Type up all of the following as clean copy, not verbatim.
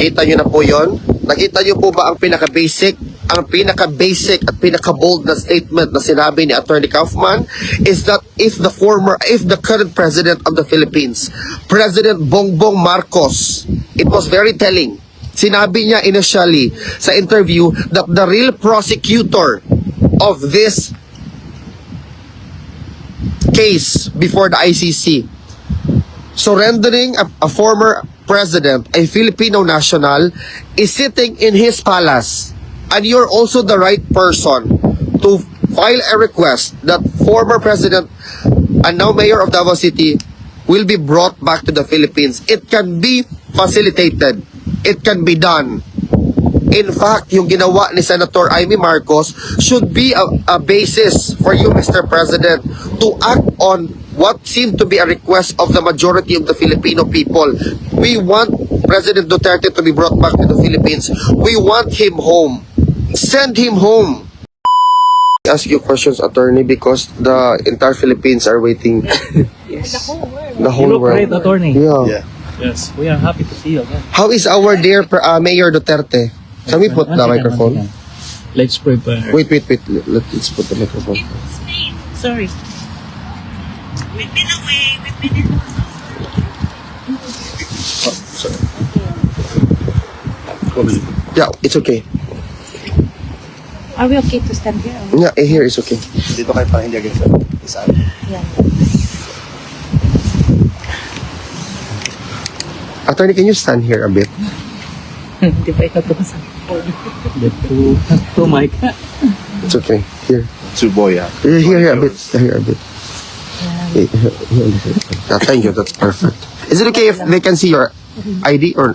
Kita nyo na po yon. Nakita nyo po ba ang pinaka-basic at pinaka-bold na statement na sinabi ni Atty Kauffman is that if the current president of the Philippines, President Bongbong Marcos, it was very telling. Sinabi niya initially sa interview that the real prosecutor of this case before the ICC, surrendering a former president, a Filipino national, is sitting in his palace, and you're also the right person to file a request that former president and now mayor of Davao City will be brought back to the Philippines. It can be facilitated. It can be done. In fact, yung ginawa ni Senator Amy Marcos should be a basis for you, Mr. President, to act on what seemed to be a request of the majority of the Filipino people. We want President Duterte to be brought back to the Philippines. We want him home. Send him home. I ask you questions, attorney, because the entire Philippines are waiting. Yes. The whole You look world. great, attorney. Yeah. Yes, we are happy to see you again. How is our dear Mayor Duterte? Can we put the microphone? Let's prepare. Wait. Let's put the microphone. Sorry. We've been away. We've been in. Oh, sorry. Yeah, it's okay. Are we okay to stand here? Yeah, here is okay. Dito kayo para hindi agad sa isa. Yeah. Attorney, can you stand here a bit? Di ba ito sa The two mic. It's okay. Here. Suboy, Here a bit. Here a bit. Thank you. That's perfect. Is it okay if they can see your ID or?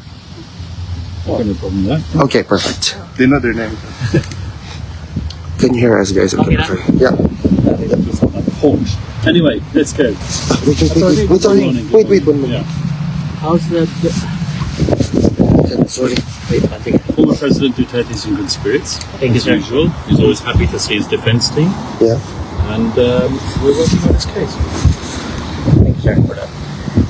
No problem there. Okay, perfect. They know their name. Can you hear us, guys? Okay, now? Yeah. Horns. Anyway, let's go. Wait, 1 minute. Yeah. How's that? Sorry. Former President Duterte is in good spirits. Thank you, As sir. usual. He's always happy to see his defense team. Yeah. And we're working on this case. Thank you, sir, for that.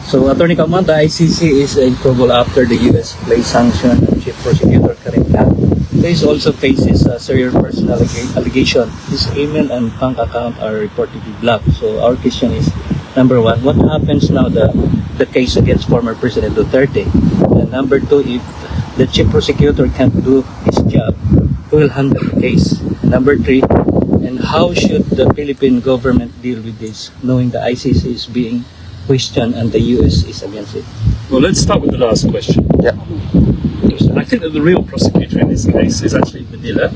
So, Attorney Kauffman, the ICC is in trouble after the U.S. placed sanction on Chief Prosecutor Karim Khan. He also faces a serious personal allegation. His email and bank account are reportedly blocked. So, our question is, number one, what happens now the case against former President Duterte? And number two, if the Chief Prosecutor can't do his job, who will handle the case? Number three, and how should the Philippine government deal with this, knowing the ICC is being questioned and the US is against it? Well, let's start with the last question. Yeah. I think that the real prosecutor in this case is actually Manila,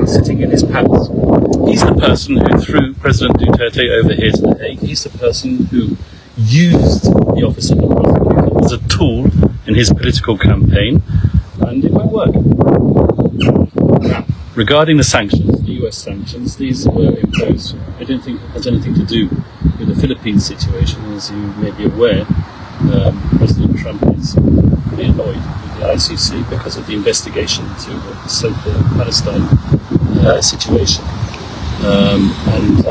sitting in his palace. He's the person who threw President Duterte over here to The Hague. He's the person who used the office of the prosecutor as a tool in his political campaign, and it won't work. Now, regarding the sanctions, the US sanctions, these were imposed, I don't think it has anything to do with the Philippines situation. As you may be aware, President Trump is pretty annoyed with the ICC because of the investigation into the so-called Palestine situation. And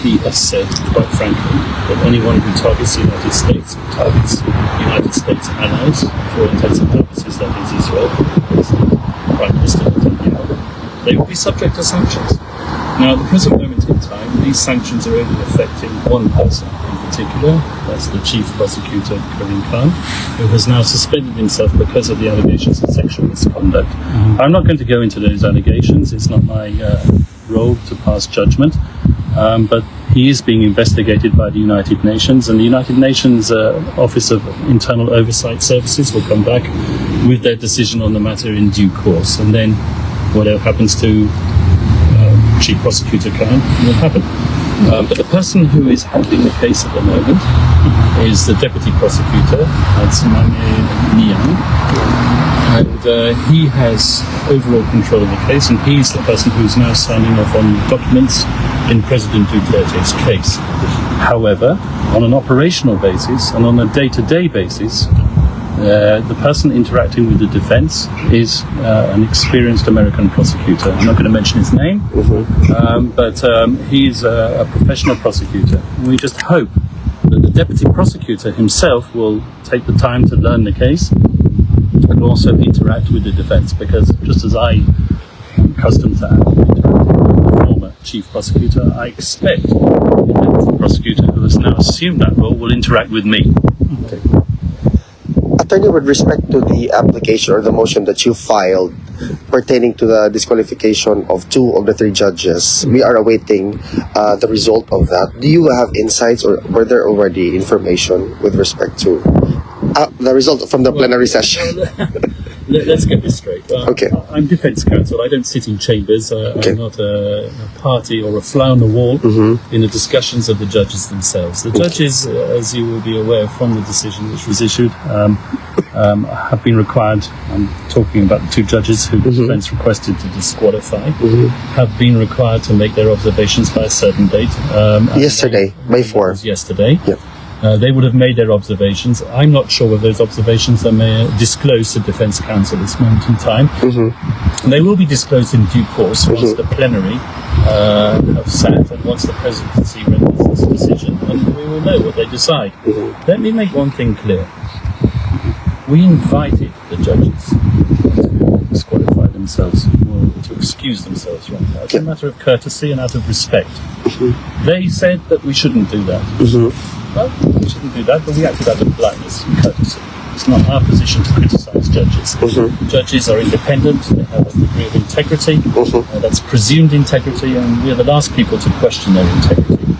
he has said, quite frankly, that anyone who targets the United States, targets United States allies, for all intents and purposes, that is Israel, Prime Minister Netanyahu, they will be subject to sanctions. Now, at the present moment in time, these sanctions are only affecting one person in particular. That's the Chief Prosecutor, Karim Khan, who has now suspended himself because of the allegations of sexual misconduct. I'm not going to go into those allegations. It's not my role to pass judgment. But he is being investigated by the United Nations, and the United Nations Office of Internal Oversight Services will come back with their decision on the matter in due course. And then whatever happens to Chief Prosecutor Khan will happen. But the person who is handling the case at the moment is the Deputy Prosecutor, that's Mame Niang, and he has overall control of the case, and he's the person who's now signing off on documents in President Duterte's case. However, on an operational basis and on a day-to-day basis, the person interacting with the defense is an experienced American prosecutor. I'm not going to mention his name, but he's a professional prosecutor. We just hope that the deputy prosecutor himself will take the time to learn the case and also interact with the defence, because just as I am accustomed to interacting with the former chief prosecutor, I expect the prosecutor who has now assumed that role will interact with me. Attorney, with respect to the application or the motion that you filed pertaining to the disqualification of 2 of the 3 judges, we are awaiting the result of that. Do you have insights, or were there already information with respect to the result from the plenary session? Let's get this straight. Okay. I'm defence counsel. I don't sit in chambers. Okay. I'm not a party or a fly on the wall in the discussions of the judges themselves. The judges, as you will be aware from the decision which was issued, have been required, I'm talking about the 2 judges who the defence requested to disqualify, have been required to make their observations by a certain date. Yesterday, by 4. Yesterday. Yep. They would have made their observations. I'm not sure whether those observations are disclosed to Defence Counsel at this moment in time. And they will be disclosed in due course once the plenary have sat and once the presidency renders this decision, and we will know what they decide. Let me make one thing clear. We invited the judges to disqualify themselves, or to excuse themselves, rather, as a matter of courtesy and out of respect. They said that we shouldn't do that. Well, we shouldn't do that, but we acted out of politeness and courtesy. It's not our position to criticise judges. Judges are independent, they have a degree of integrity, that's presumed integrity, and we are the last people to question their integrity.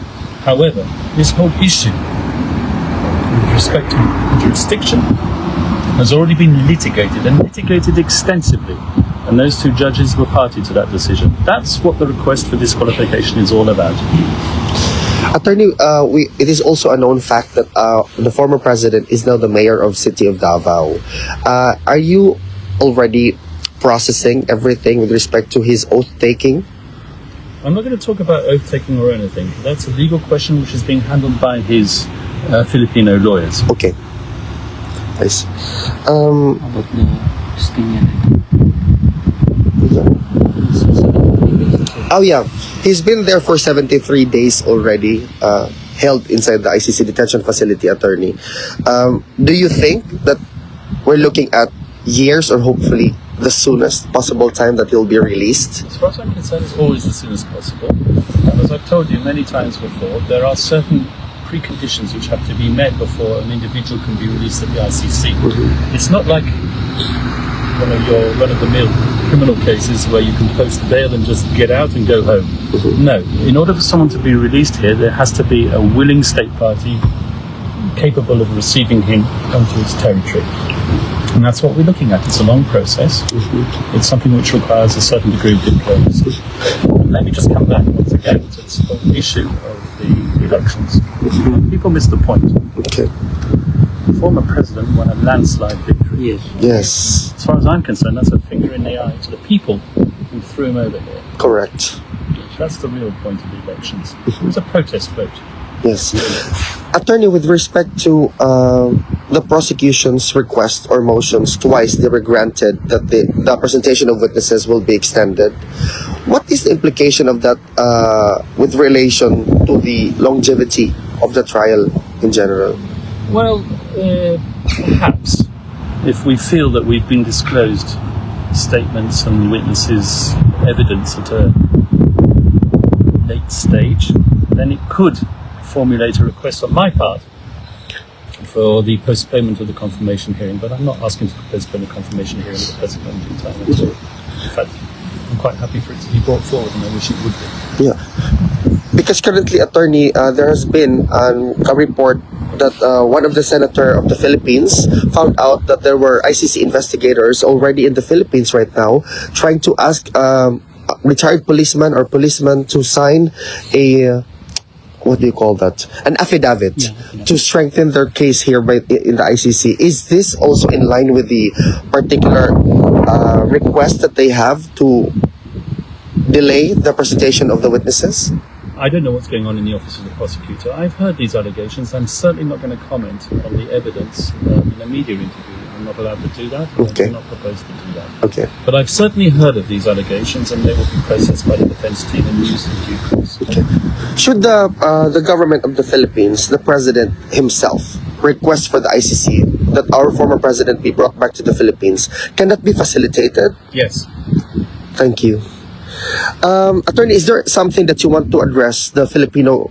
However, this whole issue with respect to jurisdiction has already been litigated, and litigated extensively, and those 2 judges were party to that decision. That's what the request for disqualification is all about. Attorney, it is also a known fact that the former president is now the mayor of City of Davao. Are you already processing everything with respect to his oath-taking? I'm not going to talk about oath-taking or anything. That's a legal question which is being handled by his Filipino lawyers. Okay. Nice. About the Palestinian. Oh yeah, he's been there for 73 days already, held inside the ICC detention facility, attorney. Do you think that we're looking at years, or hopefully the soonest possible time that he'll be released? As far as I'm concerned, it's always as soon as possible. As I've told you many times before, there are certain preconditions which have to be met before an individual can be released at the ICC. It's not like one of your run-of-the-mill criminal cases where you can post bail and just get out and go home. No, in order for someone to be released here, there has to be a willing state party capable of receiving him onto its territory. And that's what we're looking at. It's a long process. It's something which requires a certain degree of diplomacy. And let me just come back once again to this whole issue of the elections. People miss the point. Okay. The former president won a landslide victory. Yes. As far as I'm concerned, that's a finger in the eye to the people who threw him over here. Correct. That's the real point of the elections. It was a protest vote. Yes. Attorney, with respect to the prosecution's request or motions, twice they were granted that the presentation of witnesses will be extended. What is the implication of that with relation to the longevity of the trial in general? Well, perhaps if we feel that we've been disclosed statements and witnesses, evidence at a late stage, then it could formulate a request on my part for the postponement of the confirmation hearing, but I'm not asking to postpone the confirmation hearing at the present moment in time at all. In fact, I'm quite happy for it to be brought forward, and I wish it would be. Yeah. Because currently, attorney, there has been a report that one of the senator of the Philippines found out that there were ICC investigators already in the Philippines right now trying to ask retired policeman or policeman to sign a what do you call that? An affidavit to strengthen their case here in the ICC. Is this also in line with the particular request that they have to delay the presentation of the witnesses? I don't know what's going on in the office of the prosecutor. I've heard these allegations. I'm certainly not going to comment on the evidence in a media interview. I'm not allowed to do that. Okay. I'm not proposed to do that. Okay. But I've certainly heard of these allegations, and they will be processed by the defense team and used in due course. Okay. Should the government of the Philippines, the president himself, request for the ICC that our former president be brought back to the Philippines, can that be facilitated? Yes. Thank you. Attorney, is there something that you want to address the Filipino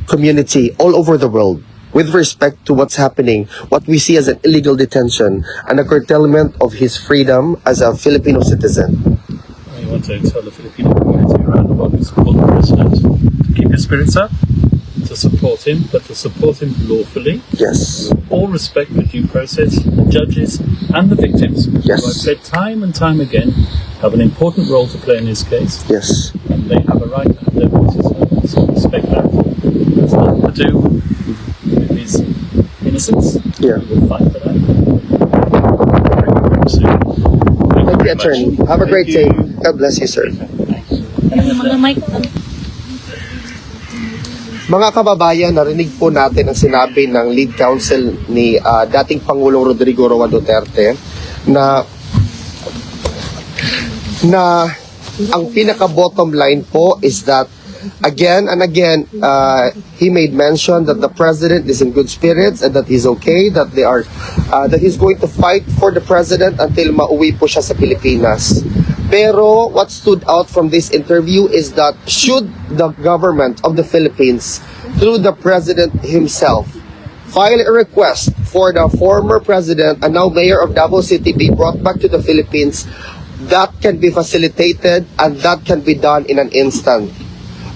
community all over the world with respect to what's happening, what we see as an illegal detention and a curtailment of his freedom as a Filipino citizen? I want to tell the Filipino community around the world to support the president, to keep his spirits up, to support him, but to support him lawfully. Yes. All respect for due process, the judges and the victims, Yes. who I've said time and time again have an important role to play in this case, Yes. and they have a right to have their voices heard. So respect that. It's nothing to do with his innocence. Yeah. We will fight for that. Very soon. Thank you, very Attorney. much. Have a great day. God bless you, sir. Mga mic. Mga kababayan, narinig po natin ang sinabi ng lead counsel ni dating Pangulong Rodrigo Roa Duterte na ang pinaka-bottom line po is that again and again, he made mention that the president is in good spirits and that he's okay, that that he's going to fight for the president until mauwi po siya sa Pilipinas. Pero what stood out from this interview is that should the government of the Philippines, through the president himself, file a request for the former president and now mayor of Davao City be brought back to the Philippines, that can be facilitated and that can be done in an instant.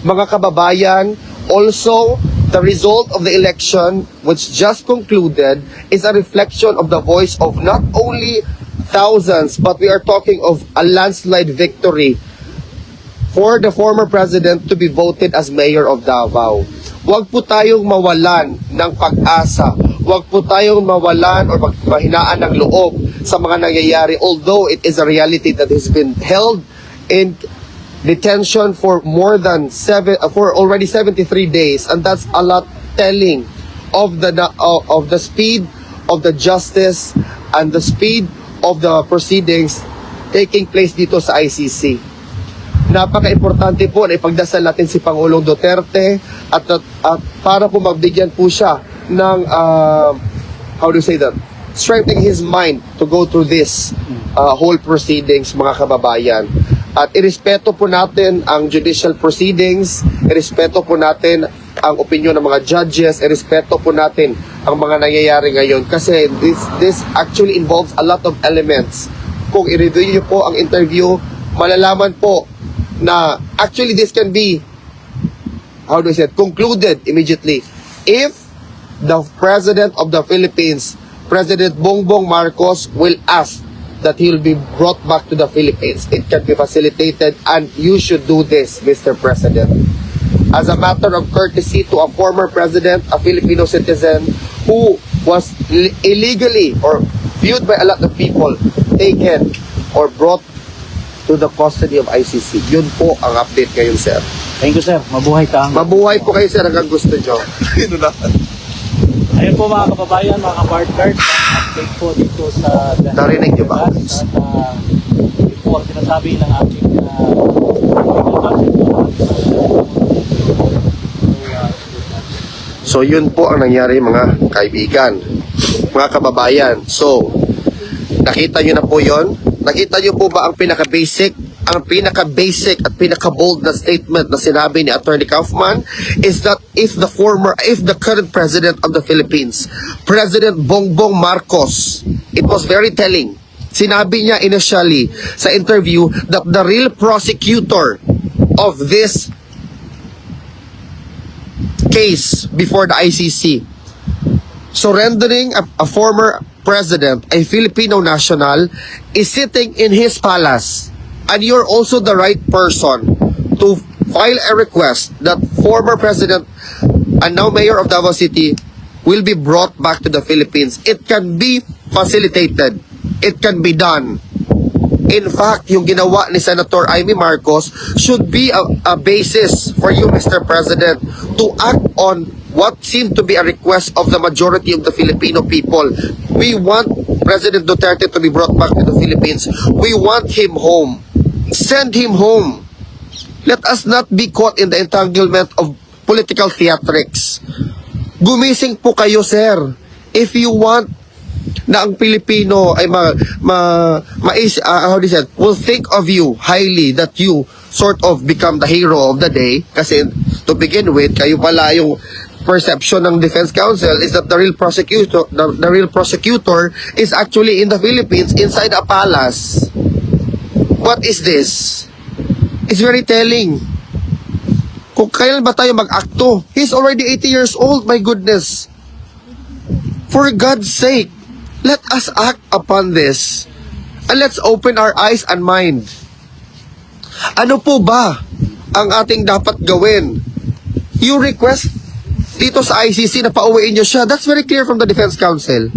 Mga kababayan, also, the result of the election, which just concluded, is a reflection of the voice of not only thousands, but we are talking of a landslide victory for the former president to be voted as mayor of Davao. Huwag po tayong mawalan ng pag-asa. Huwag po tayong mawalan or mahinaan ng loob sa mga nangyayari, although it is a reality that has been held in detention for already 73 days, and that's a lot telling of the speed of the justice and the speed of the proceedings taking place dito sa ICC. Napaka-importante po na ipagdasal natin si Pangulong Duterte at para po magbigyan po siya ng strengthening his mind to go through this whole proceedings, mga kababayan. At irespeto po natin ang judicial proceedings, irespeto po natin ang opinion ng mga judges, irespeto po natin ang mga nangyayari ngayon kasi this actually involves a lot of elements. Kung i-review niyo po ang interview, malalaman po na actually this can be concluded immediately if the President of the Philippines, President Bongbong Marcos, will ask that he will be brought back to the Philippines. It can be facilitated and you should do this, Mr. President. As a matter of courtesy to a former president, a Filipino citizen who was illegally or viewed by a lot of people taken or brought to the custody of ICC. Yun po ang update ngayon, sir. Thank you, sir. Mabuhay ka. Mabuhay po kayo, sir, hanggang gusto nyo. Ayun po mga kababayan, mga partners, ang update po dito sa Narinig niyo ba? At ito po ang sinasabi ng ating So yun po ang nangyari, mga kaibigan, mga kababayan. So nakita nyo na po yun. Nakita nyo po ba ang pinaka-basic at pinaka-bold na statement na sinabi ni Atty Kauffman is that if the current president of the Philippines, President Bongbong Marcos, it was very telling. Sinabi niya initially sa interview that the real prosecutor of this case before the ICC, surrendering a former president, a Filipino national, is sitting in his palace, and you're also the right person to file a request that former president and now mayor of Davao City will be brought back to the Philippines. It can be facilitated. It can be done. In fact, yung ginawa ni Senator Amy Marcos should be a basis for you, Mr. President, to act on what seemed to be a request of the majority of the Filipino people. We want President Duterte to be brought back to the Philippines. We want him home. Send him home. Let us not be caught in the entanglement of political theatrics. Gumising po kayo, sir. If you want na ang Pilipino ay how do you say it, will think of you highly, that you sort of become the hero of the day. Kasi to begin with, kayo pala yung perception ng Defense Council is that the real prosecutor is actually in the Philippines inside a palace. What is this? It's very telling. Kung kailan ba tayo mag-akto? He's already 80 years old, my goodness. For God's sake, let us act upon this. And let's open our eyes and mind. Ano po ba ang ating dapat gawin? You request dito sa ICC na pauwiin nyo siya. That's very clear from the Defense Council.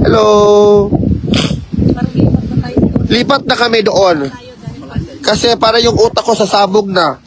Hello? Parang lipat na tayo. Lipat na kami doon. Kasi para yung utak ko sasabog na.